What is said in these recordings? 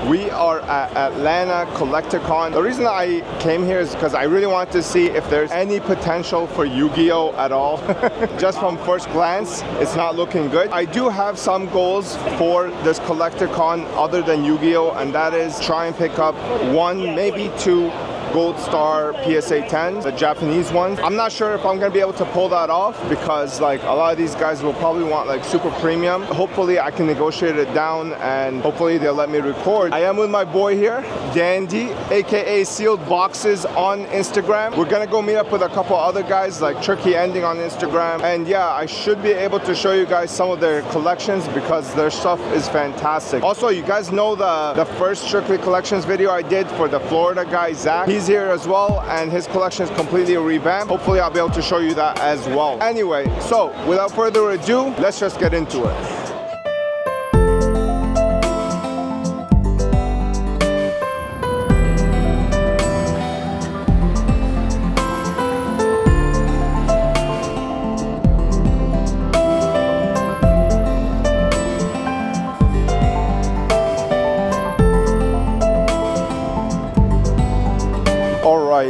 We are at Atlanta Collecticon. The reason I came here is because I really want to see if there's any potential for Yu-Gi-Oh at all. Just from first glance, it's not looking good. I do have some goals for this Collecticon other than Yu-Gi-Oh, and that is try and pick up 1, maybe 2 Gold Star PSA 10s, the Japanese ones. I'm not sure if I'm gonna be able to pull that off because like a lot of these guys will probably want like super premium. Hopefully I can negotiate it down and hopefully they'll let me record. I am with my boy here, Dandy, aka Sealed Boxes on Instagram. We're gonna go meet up with a couple other guys like Tricky Ending on Instagram. And yeah, I should be able to show you guys some of their collections because their stuff is fantastic. Also, you guys know the first Strictly Collections video I did for the Florida guy, Zach. He's here as well and his collection is completely revamped. Hopefully I'll be able to show you that as well. Anyway, so without further ado, let's just get into it.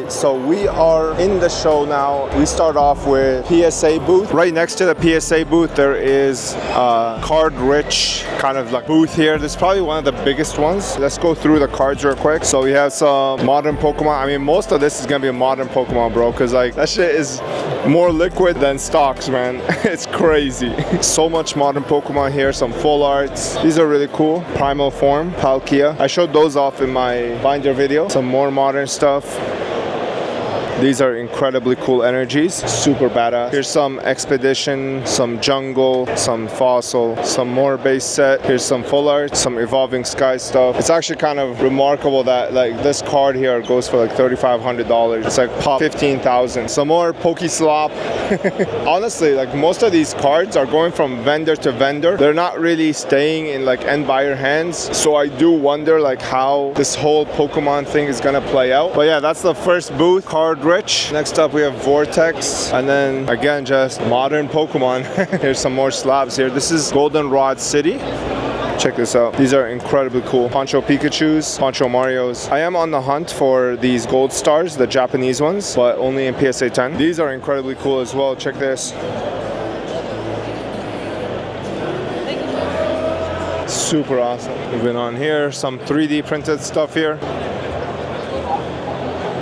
So we are in the show now. We start off with PSA booth. Right next to the PSA booth, there is a card-rich kind of like booth here. This is probably one of the biggest ones. Let's go through the cards real quick. So we have some modern Pokemon. I mean, most of this is gonna be a modern Pokemon, bro, because like that shit is more liquid than stocks, man. It's crazy. So much modern Pokemon here. Some full arts. These are really cool. Primal Form, Palkia. I showed those off in my binder video. Some more modern stuff. These are incredibly cool energies, super badass. Here's some Expedition, some Jungle, some Fossil, some more base set. Here's some full art, some Evolving Sky stuff. It's actually kind of remarkable that like this card here goes for like $3,500. It's like pop 15,000. Some more Pokeslop. Honestly, like most of these cards are going from vendor to vendor. They're not really staying in like end buyer hands. So I do wonder like how this whole Pokemon thing is gonna play out. But yeah, that's the first booth, card rich. Next up we have Vortex, and then again just modern Pokemon. Here's some more slabs here. This is Goldenrod City. Check this out. These are incredibly cool. Poncho Pikachus, Poncho Marios. I am on the hunt for these Gold Stars, the Japanese ones, but only in PSA 10. These are incredibly cool as well. Check this. Super awesome. Moving on here, some 3D printed stuff here.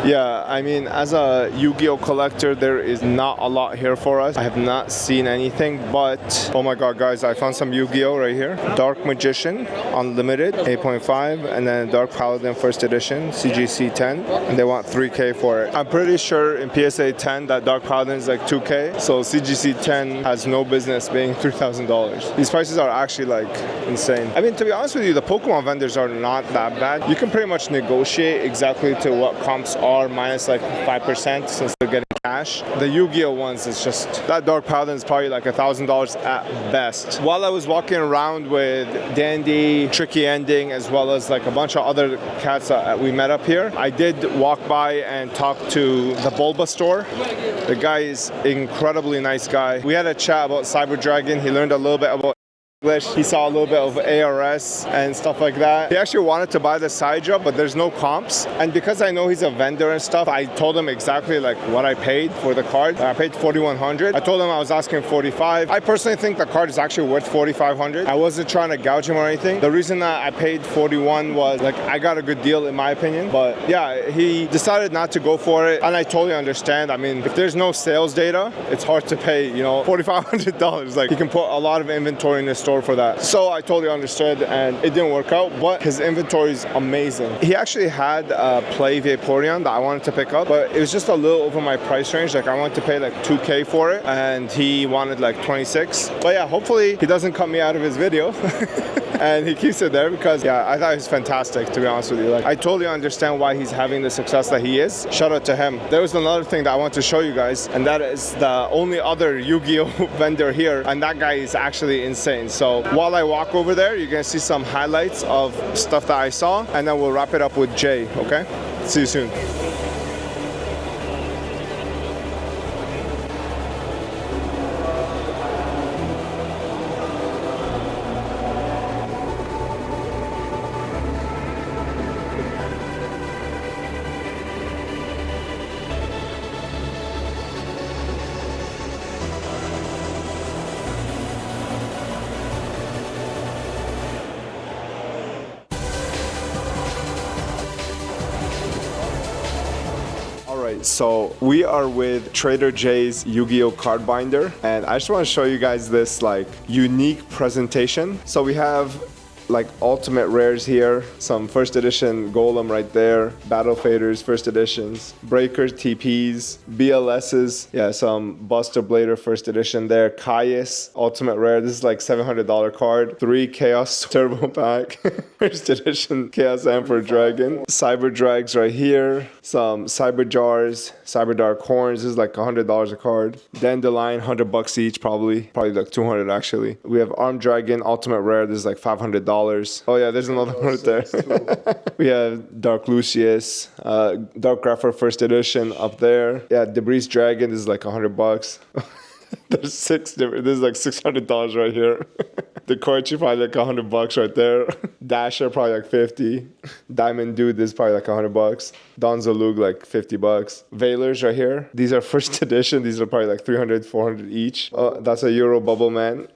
Yeah, I mean, as a Yu-Gi-Oh collector, there is not a lot here for us. I have not seen anything, but oh my god, guys, I found some Yu-Gi-Oh right here. Dark Magician Unlimited 8.5, and then Dark Paladin First Edition CGC 10, and they want 3K for it. I'm pretty sure in PSA 10 that Dark Paladin is like 2K, so CGC 10 has no business being $3,000. These prices are actually like insane. I mean, to be honest with you, the Pokemon vendors are not that bad. You can pretty much negotiate exactly to what comps are minus like 5% since they're getting cash. The Yu-Gi-Oh ones is just, that Dark Paladin is probably like $1,000 at best. While I was walking around with Dandy, Tricky Ending, as well as like a bunch of other cats that we met up here, I did walk by and talk to the Bulba store. The guy is incredibly nice guy. We had a chat about Cyber Dragon. He learned a little bit about English. He saw a little bit of ARS and stuff like that. He actually wanted to buy the side job, but there's no comps. And because I know he's a vendor and stuff, I told him exactly like what I paid for the card. I paid $4,100. I told him I was asking $45. I personally think the card is actually worth $4,500. I wasn't trying to gouge him or anything. The reason that I paid $41 was like I got a good deal in my opinion. But yeah, he decided not to go for it, and I totally understand. I mean, if there's no sales data, it's hard to pay, you know, $4,500. Like, he can put a lot of inventory in the store for that. So I totally understood, and it didn't work out, but his inventory is amazing. He actually had a Play Vaporeon that I wanted to pick up, but it was just a little over my price range. Like, I wanted to pay like 2K for it, and he wanted like 26. But yeah, hopefully he doesn't cut me out of his video. And he keeps it there because, yeah, I thought he was fantastic, to be honest with you. Like, I totally understand why he's having the success that he is. Shout out to him. There was another thing that I want to show you guys, and that is the only other Yu-Gi-Oh vendor here, and that guy is actually insane. So while I walk over there, you're gonna see some highlights of stuff that I saw, and then we'll wrap it up with Jay, okay? See you soon. So we are with Trader J's Yu-Gi-Oh card binder, and I just want to show you guys this like unique presentation. So we have like ultimate rares here, some first edition Golem right there, Battle Faders first editions, Breakers, TPs, BLSs, yeah, some Buster Blader first edition there, Caius ultimate rare. This is like $700 card, 3 Chaos Turbo Pack, first edition Chaos Emperor Dragon, Cyber Drags right here, some Cyber Jars, Cyber Dark Horns. This is like $100 a card, Dandelion $100 each, probably like 200 actually. We have Armed Dragon ultimate rare. This is like $500. Oh yeah, there's another one right there. We have Dark Lucius, Dark Grapher first edition up there. Yeah, Debris Dragon. This is like $100. There's 6 different. This is like $600 right here. The Koichi probably like $100 right there. Dasher probably like 50. Diamond Dude, this is probably like $100. Don Zalug like $50. Veilers right here. These are first edition. These are probably like 300, 400 each. Oh, that's a Euro Bubble Man.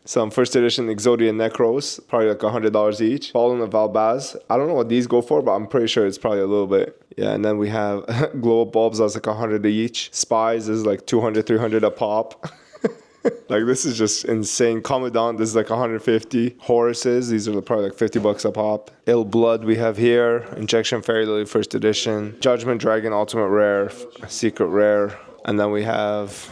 Some first edition Exodia Necros, probably like $100 each. Fallen of Valbaz. I don't know what these go for, but I'm pretty sure it's probably a little bit. Yeah, and then we have Glow Up Bulbs, that's like 100 each. Spies is like 200, 300 a pop. Like this is just insane. Commandant, this is like 150. Horuses, these are probably like $50 a pop. Ill Blood we have here. Injection Fairy Lily first edition. Judgment Dragon Ultimate Rare, Secret Rare. And then we have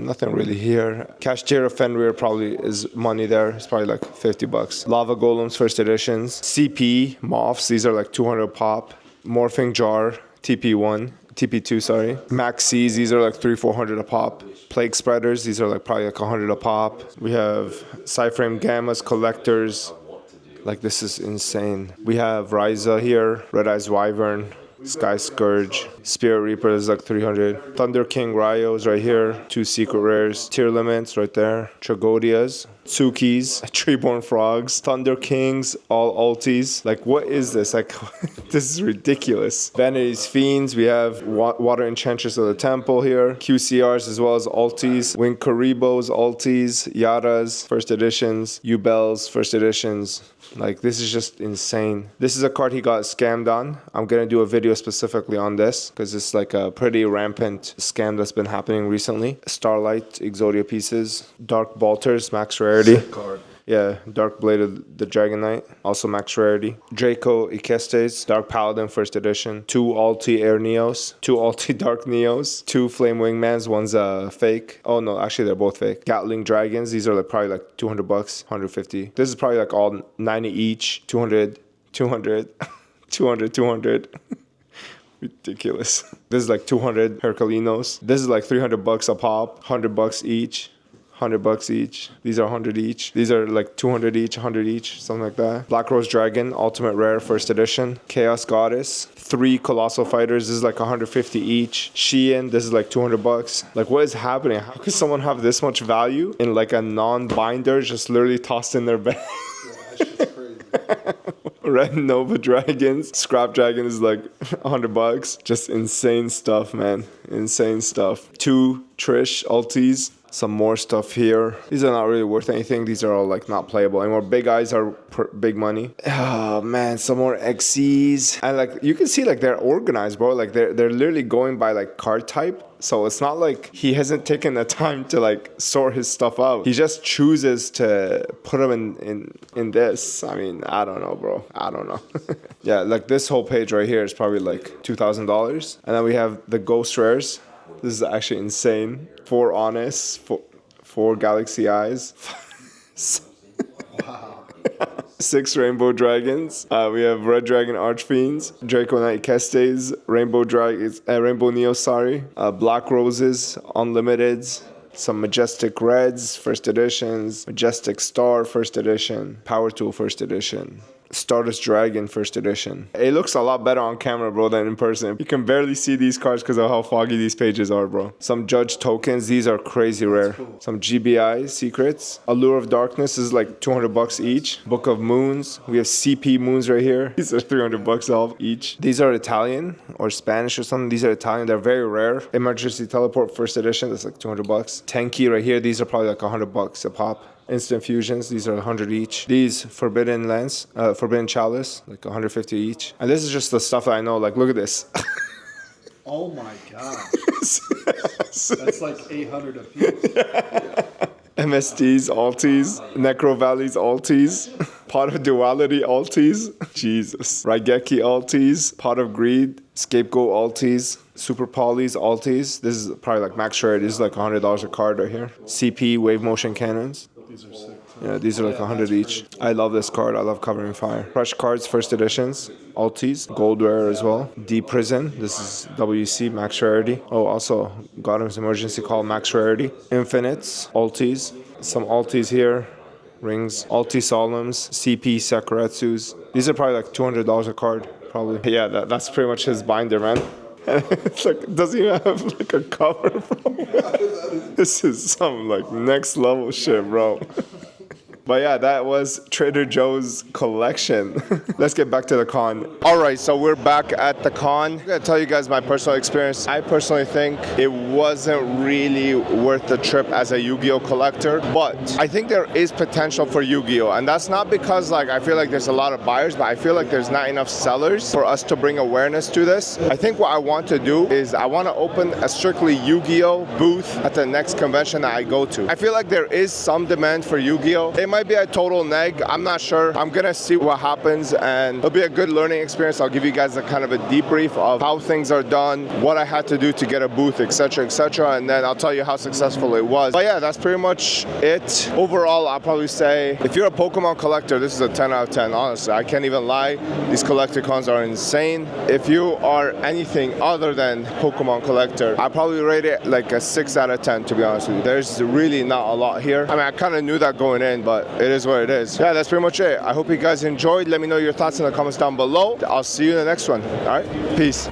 nothing really here. Kashtira Fenrir probably is money there. It's probably like $50. Lava Golems first editions. CP Moths, these are like 200 a pop. Morphing Jar TP1, TP2 sorry. Max C's, these are like 300-400 a pop. Plague Spreaders, these are like probably like 100 a pop. We have Cyframe Gammas Collectors. Like this is insane. We have Ryza here, Red Eyes Wyvern, Sky Scourge, Spirit Reaper is like 300. Thunder King Ryos right here. 2 secret rares. Tier Limits right there. Tragodias. Tsukis. Treeborn Frogs. Thunder Kings. All ultis. Like what is this? Like this is ridiculous. Vanity's Fiends. We have Water Enchantress of the Temple here. QCRs as well as ultis. Wing Karibos, ultis. Yaras, first editions. Ubels, first editions. Like this is just insane. This is a card he got scammed on. I'm gonna do a video specifically on this because it's like a pretty rampant scam that's been happening recently. Starlight Exodia pieces, Dark Bolters max rarity. Card. Yeah, Dark Blade of the Dragon Knight, also max rarity. Draco Ikestes, Dark Paladin first edition. 2 Alti Air Neos, 2 Alti Dark Neos, 2 Flame Wingmans, one's fake. Oh no, actually they're both fake. Gatling Dragons, these are like probably like $200, 150. This is probably like all 90 each, 200, 200, 200, 200. Ridiculous. This is like 200 Herculinos. This is like $300 a pop, $100 each. $100 each. These are 100 each. These are like 200 each, 100 each, something like that. Black Rose Dragon, Ultimate Rare, first edition. Chaos Goddess, 3 Colossal Fighters. This is like 150 each. Shein, this is like $200. Like what is happening? How could someone have this much value in like a non-binder just literally tossed in their bag? Yeah, that's just crazy. Red Nova Dragons. Scrap Dragon is like $100. Just insane stuff, man. Insane stuff. 2 Trish ultis. Some more stuff here. These are not really worth anything. These are all like not playable anymore. Big Eyes are big money. Oh man, some more XCs. And like you can see like they're organized, bro. Like they're literally going by like card type. So it's not like he hasn't taken the time to like sort his stuff out. He just chooses to put them in this. I mean, I don't know, bro. I don't know. Yeah, like this whole page right here is probably like $2,000. And then we have the Ghost Rares. This is actually insane. 4 Honest, 4 Galaxy Eyes. Wow. 6 Rainbow Dragons. We have Red Dragon Archfiends, Draco Knight Kestes, Rainbow Dragons, Rainbow Neo, sorry. Black Roses, Unlimiteds. Some Majestic Reds, first editions. Majestic Star, first edition. Power Tool, first edition. Stardust Dragon first edition. It looks a lot better on camera, bro, than in person. You can barely see these cards because of how foggy these pages are, bro. Some Judge Tokens. These are crazy rare. Cool. Some GBI Secrets. Allure of Darkness is like $200 each. Book of Moons. We have CP Moons right here. These are $300 off each. These are Italian or Spanish or something. These are Italian. They're very rare. Emergency Teleport first edition. That's like $200. Tenki right here. These are probably like $100 a pop. Instant Fusions, these are 100 each. These Forbidden Lens, Forbidden Chalice, like 150 each. And this is just the stuff that I know, like look at this. Oh my god. That's like 800 a piece. MSTs, Alties, Necro Valleys, Alties, Pot of Duality, Alties, Jesus, Raigeki, Alties, Pot of Greed, Scapegoat, Alties, Super Polys, Alties. This is probably like max rare. This is like $100 a card right here. CP, Wave Motion Cannons. These are sick. Yeah, these are like 100 each. I love this card. I love Covering Fire. Fresh cards, first editions, Alties, gold rare as well. D Prison. This is WC, max rarity. Oh, also Gotham's Emergency Call, max rarity. Infinites, Alties. Some Alties here. Rings, Alti Solemns, CP Sakuretsus. These are probably like $200 a card, probably. Yeah, that's pretty much his binder, man. It's like, doesn't even have like a cover, bro. This is some like next level shit, bro. But yeah, that was Trader Joe's collection. Let's get back to the con. All right, so we're back at the con. I'm gonna tell you guys my personal experience. I personally think it wasn't really worth the trip as a Yu-Gi-Oh collector, but I think there is potential for Yu-Gi-Oh, and that's not because like I feel like there's a lot of buyers, but I feel like there's not enough sellers for us to bring awareness to this. I think what I want to do is I want to open a strictly Yu-Gi-Oh booth at the next convention that I go to. I feel like there is some demand for Yu-Gi-Oh. It might be a total neg, I'm not sure. I'm gonna see what happens, and it'll be a good learning experience. I'll give you guys a kind of a debrief of how things are done, what I had to do to get a booth, etc., and then I'll tell you how successful it was. But yeah, that's pretty much it. Overall, I'll probably say if you're a Pokemon collector, this is a 10 out of 10, honestly. I can't even lie. These collector cons are insane. If you are anything other than Pokemon collector, I'll probably rate it like a 6 out of 10, to be honest with you. There's really not a lot here. I mean, I kind of knew that going in, but it is what it is. Yeah, that's pretty much it. I hope you guys enjoyed. Let me know your thoughts in the comments down below. I'll see you in the next one. All right, peace.